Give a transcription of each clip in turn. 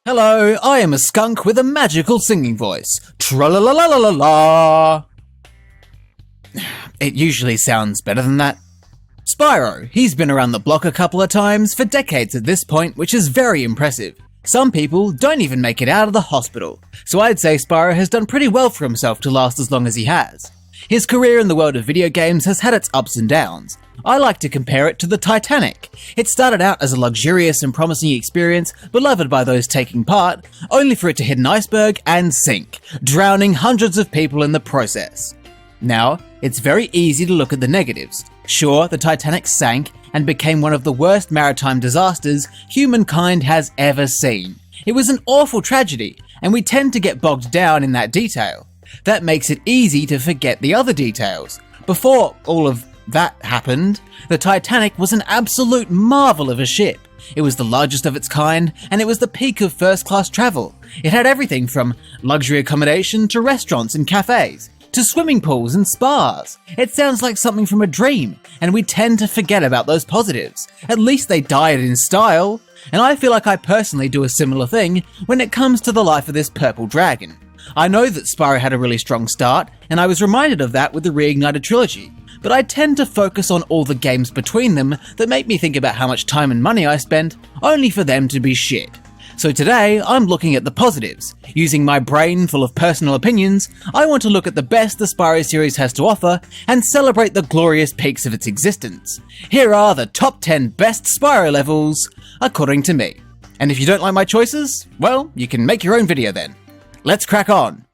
Hello, I am a skunk with a magical singing voice. Tra-la-la-la-la-la-la. It usually sounds better than that. Spyro, he's been around the block a couple of times for decades at this point, which is very impressive. Some people don't even make it out of the hospital, so I'd say Spyro has done pretty well for himself to last as long as he has. His career in the world of video games has had its ups and downs. I like to compare it to the Titanic. It started out as a luxurious and promising experience, beloved by those taking part, only for it to hit an iceberg and sink, drowning hundreds of people in the process. Now, it's very easy to look at the negatives. Sure, the Titanic sank and became one of the worst maritime disasters humankind has ever seen. It was an awful tragedy, and we tend to get bogged down in that detail. That makes it easy to forget the other details. Before all of that happened, the Titanic was an absolute marvel of a ship. It was the largest of its kind, and it was the peak of first-class travel. It had everything from luxury accommodation to restaurants and cafes, to swimming pools and spas. It sounds like something from a dream, and we tend to forget about those positives. At least they died in style. And I feel like I personally do a similar thing when it comes to the life of this purple dragon. I know that Spyro had a really strong start, and I was reminded of that with the Reignited trilogy, but I tend to focus on all the games between them that make me think about how much time and money I spent, only for them to be shit. So today, I'm looking at the positives. Using my brain full of personal opinions, I want to look at the best the Spyro series has to offer and celebrate the glorious peaks of its existence. Here are the top 10 best Spyro levels, according to me. And if you don't like my choices, well, you can make your own video then. Let's crack on!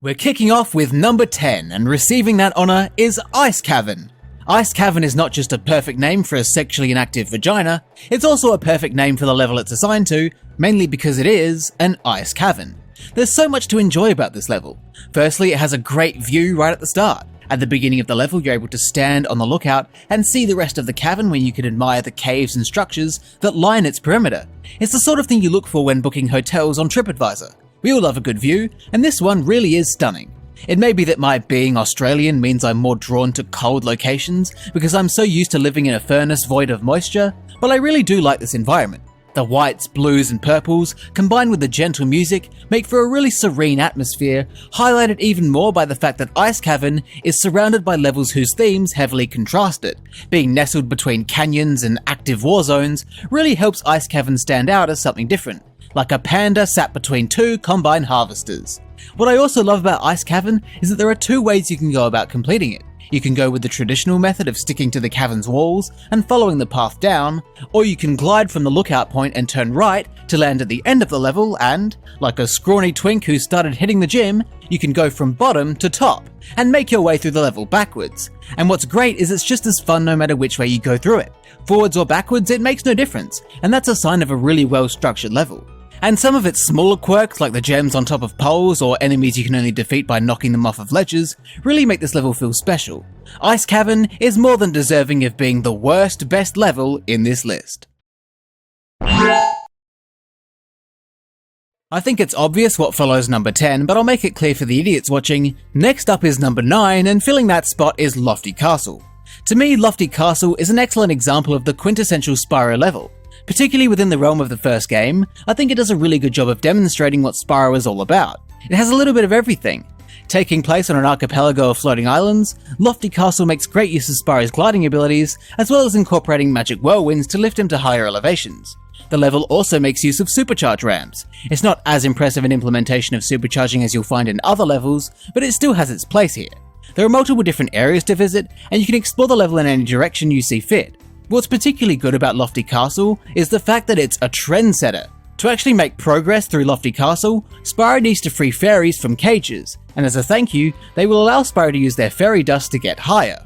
We're kicking off with number 10, and receiving that honour is Ice Cavern. Ice Cavern is not just a perfect name for a sexually inactive vagina, it's also a perfect name for the level it's assigned to, mainly because it is an ice cavern. There's so much to enjoy about this level. Firstly, it has a great view right at the start. At the beginning of the level, you're able to stand on the lookout and see the rest of the cavern where you can admire the caves and structures that line its perimeter. It's the sort of thing you look for when booking hotels on TripAdvisor. We all love a good view, and this one really is stunning. It may be that my being Australian means I'm more drawn to cold locations because I'm so used to living in a furnace void of moisture, but I really do like this environment. The whites, blues and purples, combined with the gentle music, make for a really serene atmosphere, highlighted even more by the fact that Ice Cavern is surrounded by levels whose themes heavily contrast it. Being nestled between canyons and active war zones really helps Ice Cavern stand out as something different, like a panda sat between two combine harvesters. What I also love about Ice Cavern is that there are two ways you can go about completing it. You can go with the traditional method of sticking to the cavern's walls and following the path down, or you can glide from the lookout point and turn right to land at the end of the level and, like a scrawny twink who started hitting the gym, you can go from bottom to top and make your way through the level backwards. And what's great is it's just as fun no matter which way you go through it. Forwards or backwards, it makes no difference, and that's a sign of a really well-structured level. And some of its smaller quirks, like the gems on top of poles or enemies you can only defeat by knocking them off of ledges, really make this level feel special. Ice Cavern is more than deserving of being the worst best level in this list. I think it's obvious what follows number 10, but I'll make it clear for the idiots watching. Next up is number 9, and filling that spot is Lofty Castle. To me, Lofty Castle is an excellent example of the quintessential Spyro level. Particularly within the realm of the first game, I think it does a really good job of demonstrating what Spyro is all about. It has a little bit of everything. Taking place on an archipelago of floating islands, Lofty Castle makes great use of Spyro's gliding abilities, as well as incorporating magic whirlwinds to lift him to higher elevations. The level also makes use of supercharge ramps. It's not as impressive an implementation of supercharging as you'll find in other levels, but it still has its place here. There are multiple different areas to visit, and you can explore the level in any direction you see fit. What's particularly good about Lofty Castle is the fact that it's a trendsetter. To actually make progress through Lofty Castle, Spyro needs to free fairies from cages, and as a thank you, they will allow Spyro to use their fairy dust to get higher.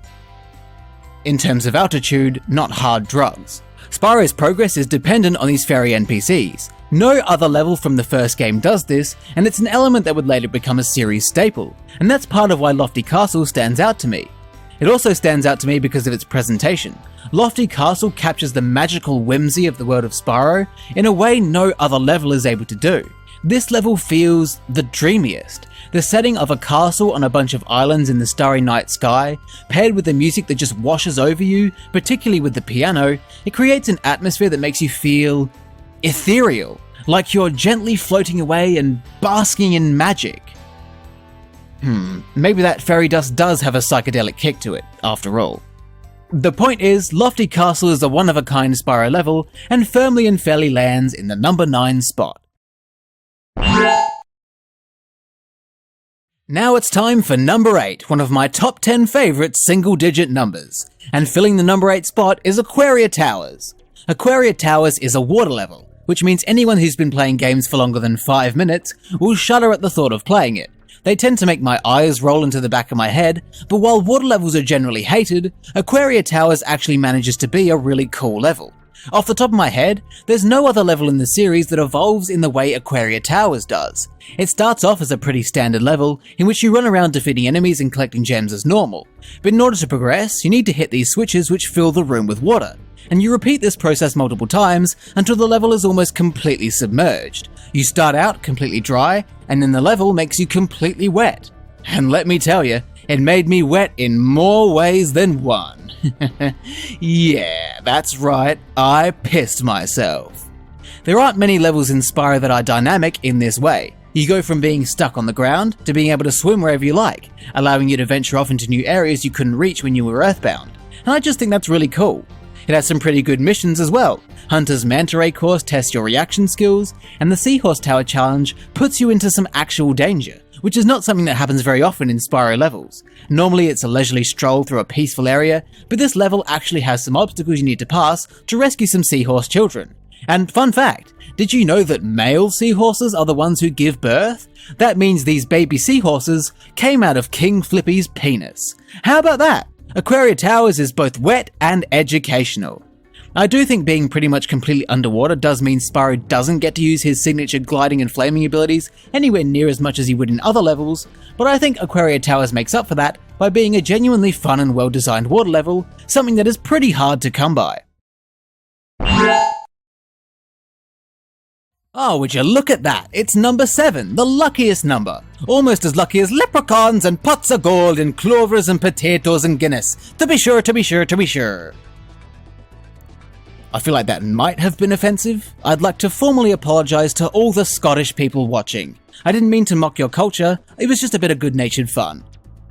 In terms of altitude, not hard drugs. Spyro's progress is dependent on these fairy NPCs. No other level from the first game does this, and it's an element that would later become a series staple, and that's part of why Lofty Castle stands out to me. It also stands out to me because of its presentation. Lofty Castle captures the magical whimsy of the world of Spyro in a way no other level is able to do. This level feels the dreamiest. The setting of a castle on a bunch of islands in the starry night sky, paired with the music that just washes over you, particularly with the piano, it creates an atmosphere that makes you feel ethereal, like you're gently floating away and basking in magic. Maybe that fairy dust does have a psychedelic kick to it, after all. The point is, Lofty Castle is a one-of-a-kind Spyro level, and firmly and fairly lands in the number 9 spot. Now it's time for number 8, one of my top 10 favourite single-digit numbers. And filling the number 8 spot is Aquaria Towers. Aquaria Towers is a water level, which means anyone who's been playing games for longer than 5 minutes will shudder at the thought of playing it. They tend to make my eyes roll into the back of my head, but while water levels are generally hated, Aquaria Towers actually manages to be a really cool level. Off the top of my head, there's no other level in the series that evolves in the way Aquaria Towers does. It starts off as a pretty standard level, in which you run around defeating enemies and collecting gems as normal, but in order to progress, you need to hit these switches which fill the room with water, and you repeat this process multiple times until the level is almost completely submerged. You start out completely dry, and then the level makes you completely wet. And let me tell you, it made me wet in more ways than one. Yeah, that's right, I pissed myself. There aren't many levels in Spyro that are dynamic in this way. You go from being stuck on the ground to being able to swim wherever you like, allowing you to venture off into new areas you couldn't reach when you were earthbound. And I just think that's really cool. It has some pretty good missions as well. Hunter's Manta Ray course tests your reaction skills, and the Seahorse Tower challenge puts you into some actual danger, which is not something that happens very often in Spyro levels. Normally it's a leisurely stroll through a peaceful area, but this level actually has some obstacles you need to pass to rescue some seahorse children. And fun fact, did you know that male seahorses are the ones who give birth? That means these baby seahorses came out of King Flippy's penis. How about that? Aquaria Towers is both wet and educational. I do think being pretty much completely underwater does mean Spyro doesn't get to use his signature gliding and flaming abilities anywhere near as much as he would in other levels, but I think Aquaria Towers makes up for that by being a genuinely fun and well-designed water level, something that is pretty hard to come by. Oh, would you look at that? It's number 7, the luckiest number. Almost as lucky as leprechauns and pots of gold and clovers and potatoes and Guinness. To be sure, to be sure, to be sure. I feel like that might have been offensive. I'd like to formally apologise to all the Scottish people watching. I didn't mean to mock your culture, it was just a bit of good-natured fun.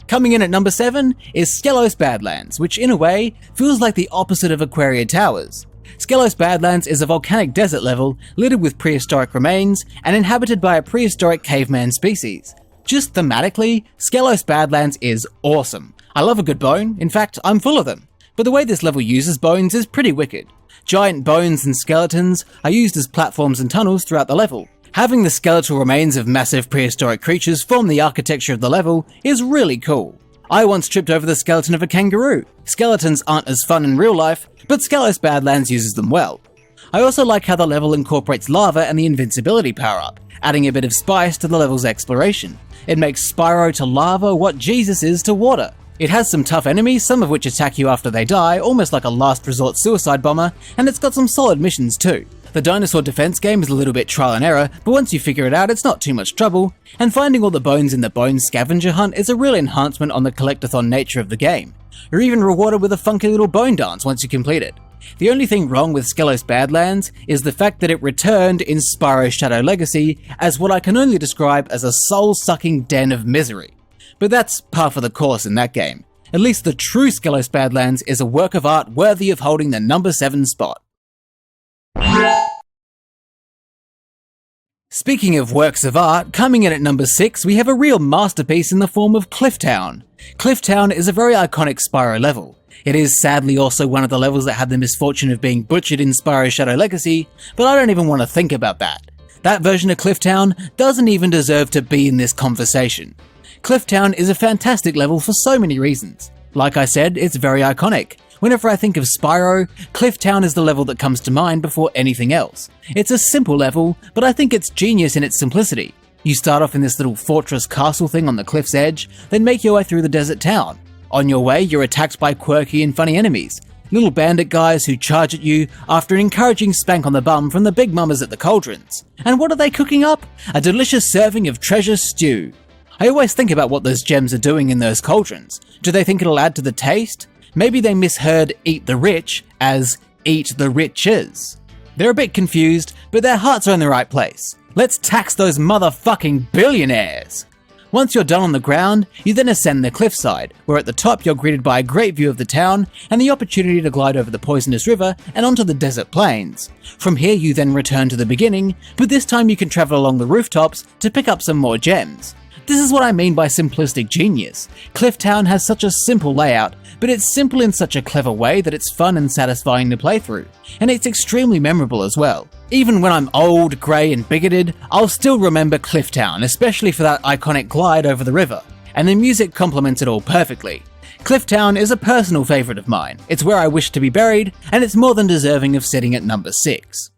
Coming in at number 7 is Skelos Badlands, which in a way feels like the opposite of Aquaria Towers. Skelos Badlands is a volcanic desert level littered with prehistoric remains and inhabited by a prehistoric caveman species. Just thematically, Skelos Badlands is awesome. I love a good bone, in fact, I'm full of them. But the way this level uses bones is pretty wicked. Giant bones and skeletons are used as platforms and tunnels throughout the level. Having the skeletal remains of massive prehistoric creatures form the architecture of the level is really cool. I once tripped over the skeleton of a kangaroo. Skeletons aren't as fun in real life, but Skelos Badlands uses them well. I also like how the level incorporates lava and the invincibility power-up, adding a bit of spice to the level's exploration. It makes Spyro to lava what Jesus is to water. It has some tough enemies, some of which attack you after they die, almost like a last resort suicide bomber, and it's got some solid missions too. The dinosaur defense game is a little bit trial and error, but once you figure it out, it's not too much trouble, and finding all the bones in the bone scavenger hunt is a real enhancement on the collectathon nature of the game. You're even rewarded with a funky little bone dance once you complete it. The only thing wrong with Skelos Badlands is the fact that it returned in Spyro Shadow Legacy as what I can only describe as a soul-sucking den of misery. But that's par for the course in that game. At least the true Skelos Badlands is a work of art worthy of holding the number 7 spot. Speaking of works of art, coming in at number 6, we have a real masterpiece in the form of Clifftown. Clifftown is a very iconic Spyro level. It is sadly also one of the levels that had the misfortune of being butchered in Spyro Shadow Legacy, but I don't even want to think about that. That version of Clifftown doesn't even deserve to be in this conversation. Clifftown is a fantastic level for so many reasons. Like I said, it's very iconic. Whenever I think of Spyro, Clifftown is the level that comes to mind before anything else. It's a simple level, but I think it's genius in its simplicity. You start off in this little fortress castle thing on the cliff's edge, then make your way through the desert town. On your way, you're attacked by quirky and funny enemies. Little bandit guys who charge at you after an encouraging spank on the bum from the big mamas at the cauldrons. And what are they cooking up? A delicious serving of treasure stew. I always think about what those gems are doing in those cauldrons. Do they think it'll add to the taste? Maybe they misheard eat the rich as eat the riches. They're a bit confused, but their hearts are in the right place. Let's tax those motherfucking billionaires! Once you're done on the ground, you then ascend the cliffside, where at the top you're greeted by a great view of the town and the opportunity to glide over the poisonous river and onto the desert plains. From here you then return to the beginning, but this time you can travel along the rooftops to pick up some more gems. This is what I mean by simplistic genius. Clifftown has such a simple layout, but it's simple in such a clever way that it's fun and satisfying to play through, and it's extremely memorable as well. Even when I'm old, grey and bigoted, I'll still remember Clifftown, especially for that iconic glide over the river, and the music complements it all perfectly. Clifftown is a personal favourite of mine, it's where I wish to be buried, and it's more than deserving of sitting at number 6.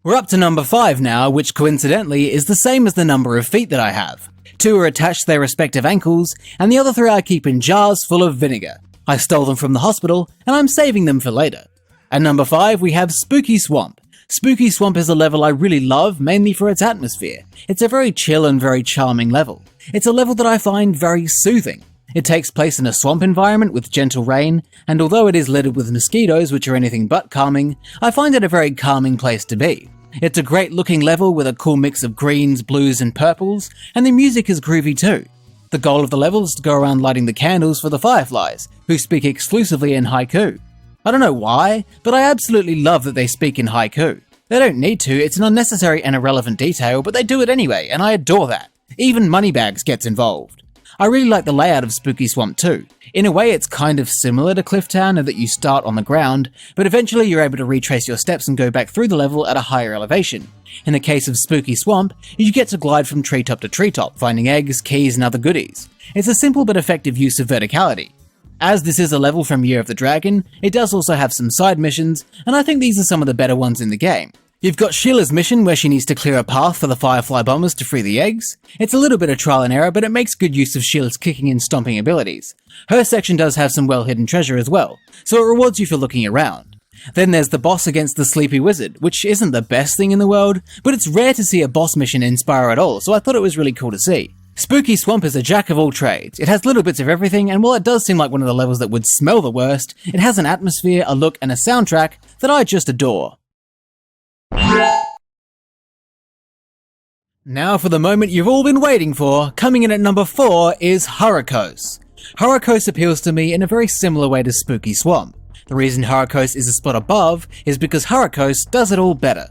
We're up to number 5 now, which coincidentally is the same as the number of feet that I have. 2 are attached to their respective ankles, and the other 3 I keep in jars full of vinegar. I stole them from the hospital, and I'm saving them for later. At number 5 we have Spooky Swamp. Spooky Swamp is a level I really love, mainly for its atmosphere. It's a very chill and very charming level. It's a level that I find very soothing. It takes place in a swamp environment with gentle rain, and although it is littered with mosquitoes which are anything but calming, I find it a very calming place to be. It's a great looking level with a cool mix of greens, blues and purples, and the music is groovy too. The goal of the level is to go around lighting the candles for the fireflies, who speak exclusively in haiku. I don't know why, but I absolutely love that they speak in haiku. They don't need to, it's an unnecessary and irrelevant detail, but they do it anyway, and I adore that. Even Moneybags gets involved. I really like the layout of Spooky Swamp too. In a way it's kind of similar to Clifftown in that you start on the ground, but eventually you're able to retrace your steps and go back through the level at a higher elevation. In the case of Spooky Swamp, you get to glide from treetop to treetop, finding eggs, keys and other goodies. It's a simple but effective use of verticality. As this is a level from Year of the Dragon, it does also have some side missions, and I think these are some of the better ones in the game. You've got Sheila's mission where she needs to clear a path for the Firefly Bombers to free the eggs. It's a little bit of trial and error, but it makes good use of Sheila's kicking and stomping abilities. Her section does have some well-hidden treasure as well, so it rewards you for looking around. Then there's the boss against the Sleepy Wizard, which isn't the best thing in the world, but it's rare to see a boss mission in Spyro at all, so I thought it was really cool to see. Spooky Swamp is a jack of all trades. It has little bits of everything, and while it does seem like one of the levels that would smell the worst, it has an atmosphere, a look, and a soundtrack that I just adore. Now for the moment you've all been waiting for, coming in at number 4 is Horac Co. Horac Co appeals to me in a very similar way to Spooky Swamp. The reason Horac Co is a spot above is because Horac Co does it all better.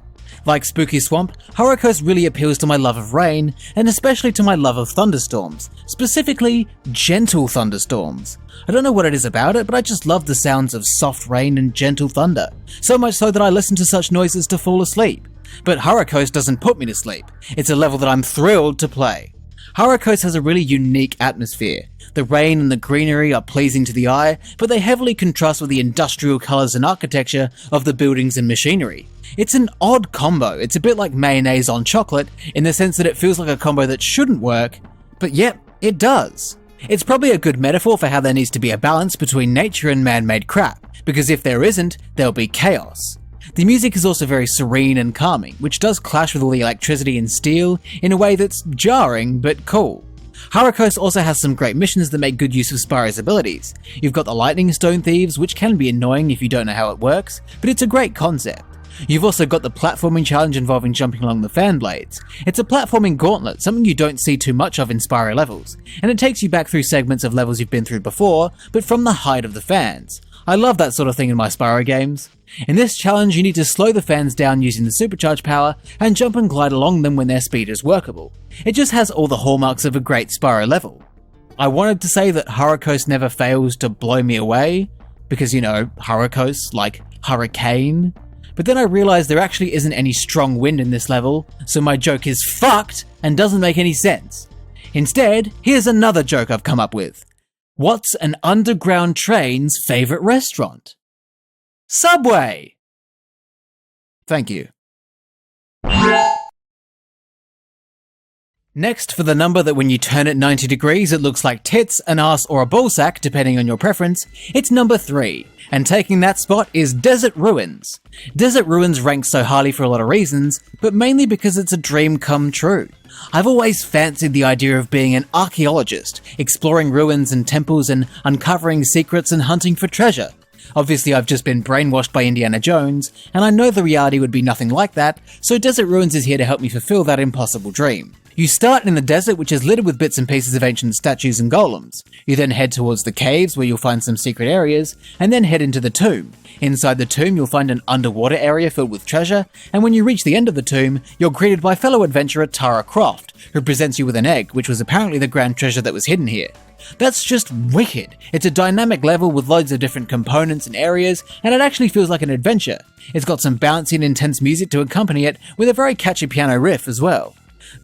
Like Spooky Swamp, Horac Co really appeals to my love of rain, and especially to my love of thunderstorms, specifically gentle thunderstorms. I don't know what it is about it, but I just love the sounds of soft rain and gentle thunder, so much so that I listen to such noises to fall asleep. But Horac Co doesn't put me to sleep. It's a level that I'm thrilled to play. Horac Co has a really unique atmosphere. The rain and the greenery are pleasing to the eye, but they heavily contrast with the industrial colours and architecture of the buildings and machinery. It's an odd combo. It's a bit like mayonnaise on chocolate, in the sense that it feels like a combo that shouldn't work, but yep, it does. It's probably a good metaphor for how there needs to be a balance between nature and man-made crap, because if there isn't, there'll be chaos. The music is also very serene and calming, which does clash with all the electricity and steel in a way that's jarring but cool. Horac Co also has some great missions that make good use of Spyro's abilities. You've got the Lightning Stone Thieves, which can be annoying if you don't know how it works, but it's a great concept. You've also got the platforming challenge involving jumping along the fan blades. It's a platforming gauntlet, something you don't see too much of in Spyro Levels, and it takes you back through segments of levels you've been through before, but from the height of the fans. I love that sort of thing in my Spyro games. In this challenge, you need to slow the fans down using the supercharge power and jump and glide along them when their speed is workable. It just has all the hallmarks of a great Spyro level. I wanted to say that Horac Co never fails to blow me away, because Horac Co like hurricane, but then I realized there actually isn't any strong wind in this level, so my joke is fucked and doesn't make any sense. Instead, here's another joke I've come up with. What's an underground train's favourite restaurant? Subway! Thank you. Next, for the number that when you turn it 90 degrees it looks like tits, an ass or a ballsack depending on your preference, it's number 3. And taking that spot is Desert Ruins. Desert Ruins ranks so highly for a lot of reasons, but mainly because it's a dream come true. I've always fancied the idea of being an archaeologist, exploring ruins and temples and uncovering secrets and hunting for treasure. Obviously, I've just been brainwashed by Indiana Jones, and I know the reality would be nothing like that, so Desert Ruins is here to help me fulfill that impossible dream. You start in the desert, which is littered with bits and pieces of ancient statues and golems. You then head towards the caves, where you'll find some secret areas, and then head into the tomb. Inside the tomb, you'll find an underwater area filled with treasure, and when you reach the end of the tomb, you're greeted by fellow adventurer Tara Croft, who presents you with an egg, which was apparently the grand treasure that was hidden here. That's just wicked. It's a dynamic level with loads of different components and areas, and it actually feels like an adventure. It's got some bouncy and intense music to accompany it, with a very catchy piano riff as well.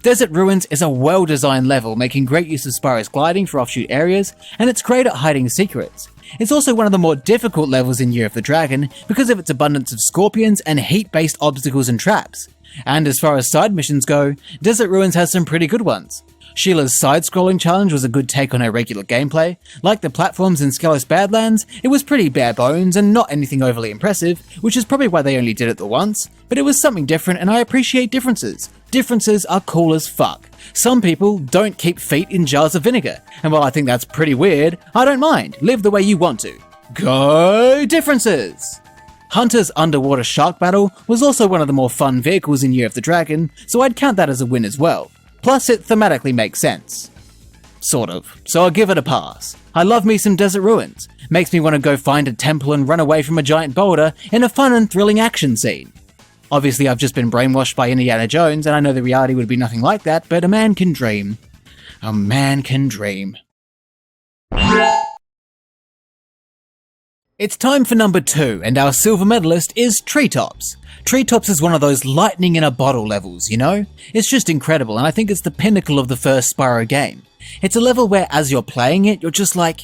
Desert Ruins is a well-designed level, making great use of Spyro's gliding for offshoot areas, and it's great at hiding secrets. It's also one of the more difficult levels in Year of the Dragon because of its abundance of scorpions and heat-based obstacles and traps. And as far as side missions go, Desert Ruins has some pretty good ones. Sheila's side-scrolling challenge was a good take on her regular gameplay. Like the platforms in Skelos Badlands, it was pretty bare bones and not anything overly impressive, which is probably why they only did it the once, but it was something different and I appreciate differences. Differences are cool as fuck. Some people don't keep feet in jars of vinegar, and while I think that's pretty weird, I don't mind. Live the way you want to. Go differences! Hunter's underwater shark battle was also one of the more fun vehicles in Year of the Dragon, so I'd count that as a win as well. Plus, it thematically makes sense. Sort of. So I'll give it a pass. I love me some Desert Ruins. Makes me want to go find a temple and run away from a giant boulder in a fun and thrilling action scene. Obviously, I've just been brainwashed by Indiana Jones, and I know the reality would be nothing like that, but a man can dream. A man can dream. It's time for number 2, and our silver medalist is Treetops. Treetops is one of those lightning in a bottle levels, you know? It's just incredible, and I think it's the pinnacle of the first Spyro game. It's a level where, as you're playing it, you're just like,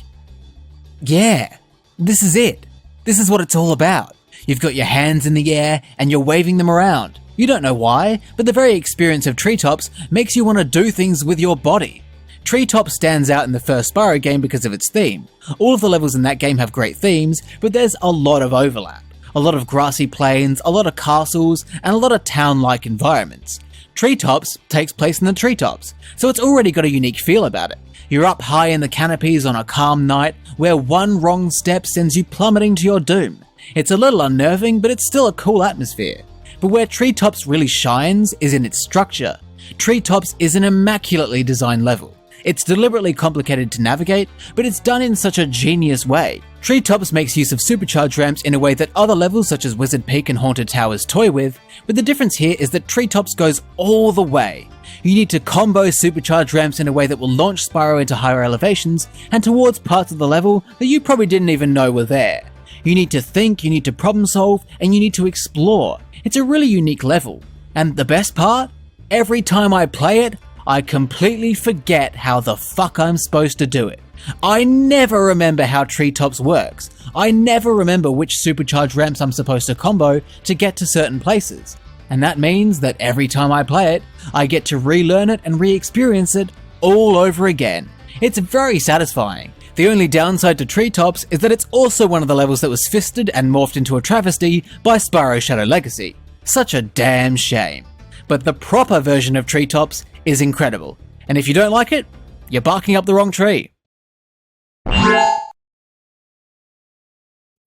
yeah, this is it. This is what it's all about. You've got your hands in the air, and you're waving them around. You don't know why, but the very experience of Treetops makes you want to do things with your body. Treetops stands out in the first Spyro game because of its theme. All of the levels in that game have great themes, but there's a lot of overlap. A lot of grassy plains, a lot of castles, and a lot of town-like environments. Treetops takes place in the treetops, so it's already got a unique feel about it. You're up high in the canopies on a calm night, where one wrong step sends you plummeting to your doom. It's a little unnerving, but it's still a cool atmosphere. But where Treetops really shines is in its structure. Treetops is an immaculately designed level. It's deliberately complicated to navigate, but it's done in such a genius way. Treetops makes use of supercharge ramps in a way that other levels such as Wizard Peak and Haunted Towers toy with, but the difference here is that Treetops goes all the way. You need to combo supercharge ramps in a way that will launch Spyro into higher elevations and towards parts of the level that you probably didn't even know were there. You need to think, you need to problem solve, and you need to explore. It's a really unique level. And the best part? Every time I play it, I completely forget how the fuck I'm supposed to do it. I never remember how Treetops works. I never remember which supercharge ramps I'm supposed to combo to get to certain places. And that means that every time I play it, I get to relearn it and re-experience it all over again. It's very satisfying. The only downside to Treetops is that it's also one of the levels that was fisted and morphed into a travesty by Spyro Shadow Legacy. Such a damn shame. But the proper version of Treetops is incredible, and if you don't like it, you're barking up the wrong tree.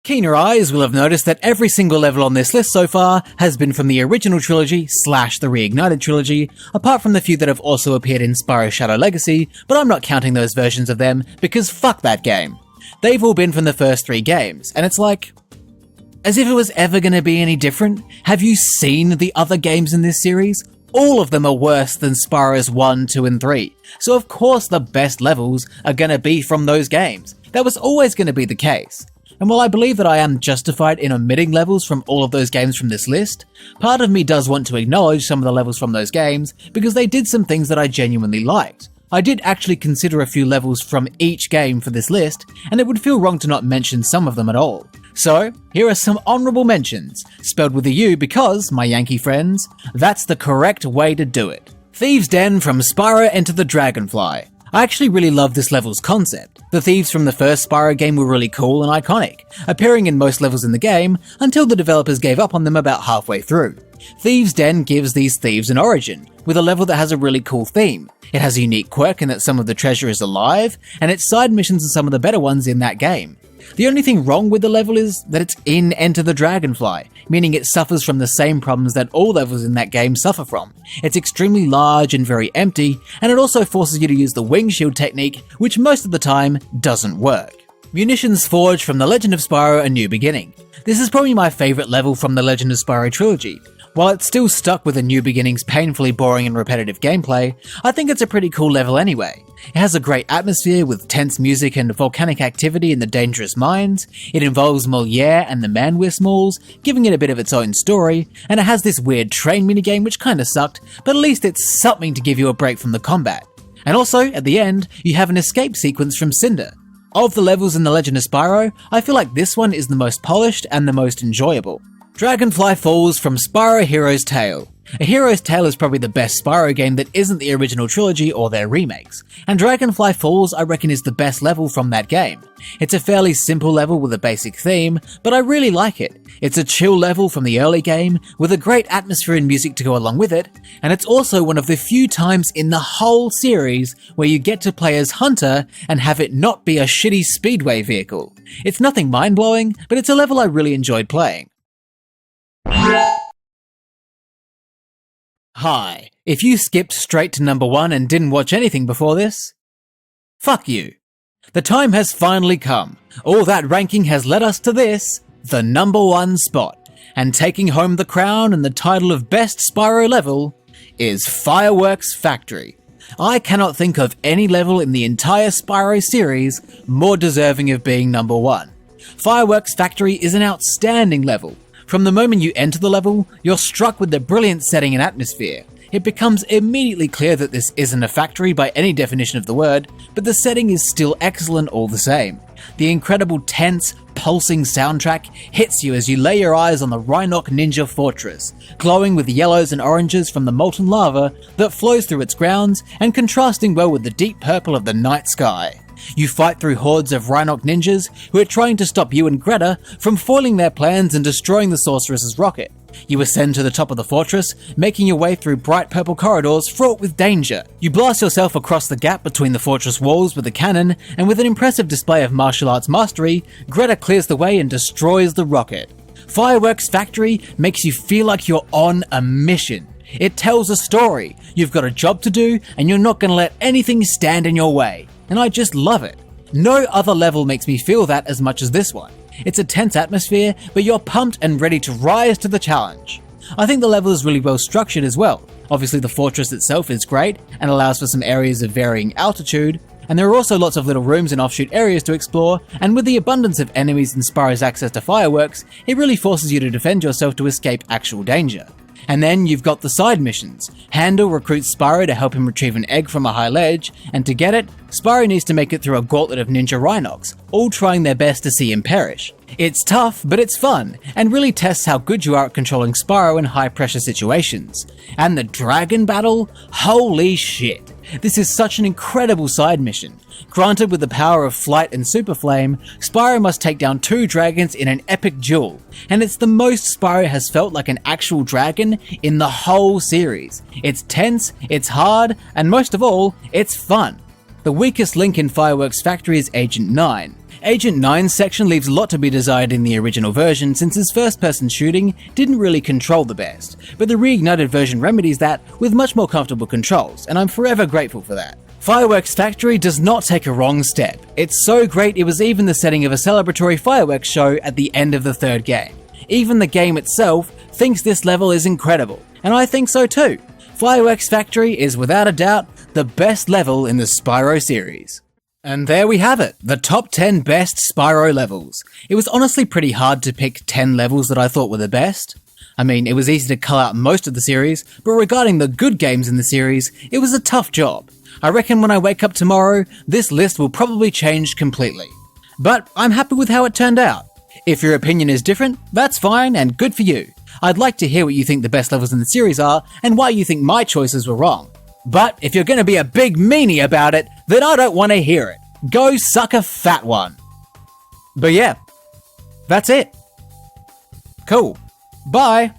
Keener eyes will have noticed that every single level on this list so far has been from the original trilogy / the Reignited trilogy, apart from the few that have also appeared in Spyro Shadow Legacy, but I'm not counting those versions of them because fuck that game. They've all been from the first 3 games, and it's like, as if it was ever going to be any different. Have you seen the other games in this series? All of them are worse than Spyro's 1, 2, and 3, so of course the best levels are going to be from those games. That was always going to be the case. And while I believe that I am justified in omitting levels from all of those games from this list, part of me does want to acknowledge some of the levels from those games because they did some things that I genuinely liked. I did actually consider a few levels from each game for this list, and it would feel wrong to not mention some of them at all. So, here are some honourable mentions, spelled with a U because, my Yankee friends, that's the correct way to do it. Thieves' Den from Spyro Enter the Dragonfly. I actually really love this level's concept. The The thieves from the first Spyro game were really cool and iconic, appearing in most levels in the game until the developers gave up on them about halfway through. Thieves' Den gives these thieves an origin, with a level that has a really cool theme. It has a unique quirk in that some of the treasure is alive, and its side missions are some of the better ones in that game. The only thing wrong with the level is that it's in Enter the Dragonfly, meaning it suffers from the same problems that all levels in that game suffer from. It's extremely large and very empty, and it also forces you to use the wing shield technique, which most of the time doesn't work. Munitions forged from The Legend of Spyro: A New Beginning. This is probably my favourite level from the Legend of Spyro trilogy. While it's still stuck with A New Beginning's painfully boring and repetitive gameplay, I think it's a pretty cool level anyway. It has a great atmosphere with tense music and volcanic activity in the dangerous mines, it involves Moliere and the Manwismals, giving it a bit of its own story, and it has this weird train minigame which kinda sucked, but at least it's something to give you a break from the combat. And also, at the end, you have an escape sequence from Cinder. Of the levels in The Legend of Spyro, I feel like this one is the most polished and the most enjoyable. Dragonfly Falls from Spyro Hero's Tale. A Hero's Tale is probably the best Spyro game that isn't the original trilogy or their remakes, and Dragonfly Falls I reckon is the best level from that game. It's a fairly simple level with a basic theme, but I really like it. It's a chill level from the early game, with a great atmosphere and music to go along with it, and it's also one of the few times in the whole series where you get to play as Hunter and have it not be a shitty speedway vehicle. It's nothing mind-blowing, but it's a level I really enjoyed playing. Hi, if you skipped straight to number 1 and didn't watch anything before this, fuck you. The time has finally come. All that ranking has led us to this, the number 1 spot, and taking home the crown and the title of best Spyro level is Fireworks Factory. I cannot think of any level in the entire Spyro series more deserving of being number 1. Fireworks Factory is an outstanding level. From the moment you enter the level, you're struck with the brilliant setting and atmosphere. It becomes immediately clear that this isn't a factory by any definition of the word, but the setting is still excellent all the same. The incredible tense, pulsing soundtrack hits you as you lay your eyes on the Rhinoc Ninja Fortress, glowing with yellows and oranges from the molten lava that flows through its grounds and contrasting well with the deep purple of the night sky. You fight through hordes of Rhinoc ninjas who are trying to stop you and Greta from foiling their plans and destroying the sorceress's rocket. You ascend to the top of the fortress, making your way through bright purple corridors fraught with danger. You blast yourself across the gap between the fortress walls with a cannon, and with an impressive display of martial arts mastery, Greta clears the way and destroys the rocket. Fireworks Factory makes you feel like you're on a mission. It tells a story. You've got a job to do, and you're not going to let anything stand in your way. And I just love it. No other level makes me feel that as much as this one. It's a tense atmosphere, but you're pumped and ready to rise to the challenge. I think the level is really well structured as well. Obviously the fortress itself is great and allows for some areas of varying altitude, and there are also lots of little rooms and offshoot areas to explore, and with the abundance of enemies and Spyro's access to fireworks, it really forces you to defend yourself to escape actual danger. And then you've got the side missions. Handel recruits Spyro to help him retrieve an egg from a high ledge, and to get it, Spyro needs to make it through a gauntlet of ninja Rhinocs, all trying their best to see him perish. It's tough, but it's fun, and really tests how good you are at controlling Spyro in high-pressure situations. And the dragon battle? Holy shit! This is such an incredible side mission. Granted with the power of flight and super flame, Spyro must take down 2 dragons in an epic duel, and it's the most Spyro has felt like an actual dragon in the whole series. It's tense, it's hard, and most of all, it's fun. The weakest link in Fireworks Factory is Agent 9. Agent 9's section leaves a lot to be desired in the original version since his first-person shooting didn't really control the best, but the reignited version remedies that with much more comfortable controls, and I'm forever grateful for that. Fireworks Factory does not take a wrong step. It's so great it was even the setting of a celebratory fireworks show at the end of the 3rd game. Even the game itself thinks this level is incredible, and I think so too. Fireworks Factory is without a doubt the best level in the Spyro series. And there we have it, the top 10 best Spyro levels. It was honestly pretty hard to pick 10 levels that I thought were the best. I mean, it was easy to cull out most of the series, but regarding the good games in the series, it was a tough job. I reckon when I wake up tomorrow, this list will probably change completely. But I'm happy with how it turned out. If your opinion is different, that's fine and good for you. I'd like to hear what you think the best levels in the series are and why you think my choices were wrong. But if you're going to be a big meanie about it, then I don't want to hear it. Go suck a fat one. But yeah, that's it. Cool. Bye.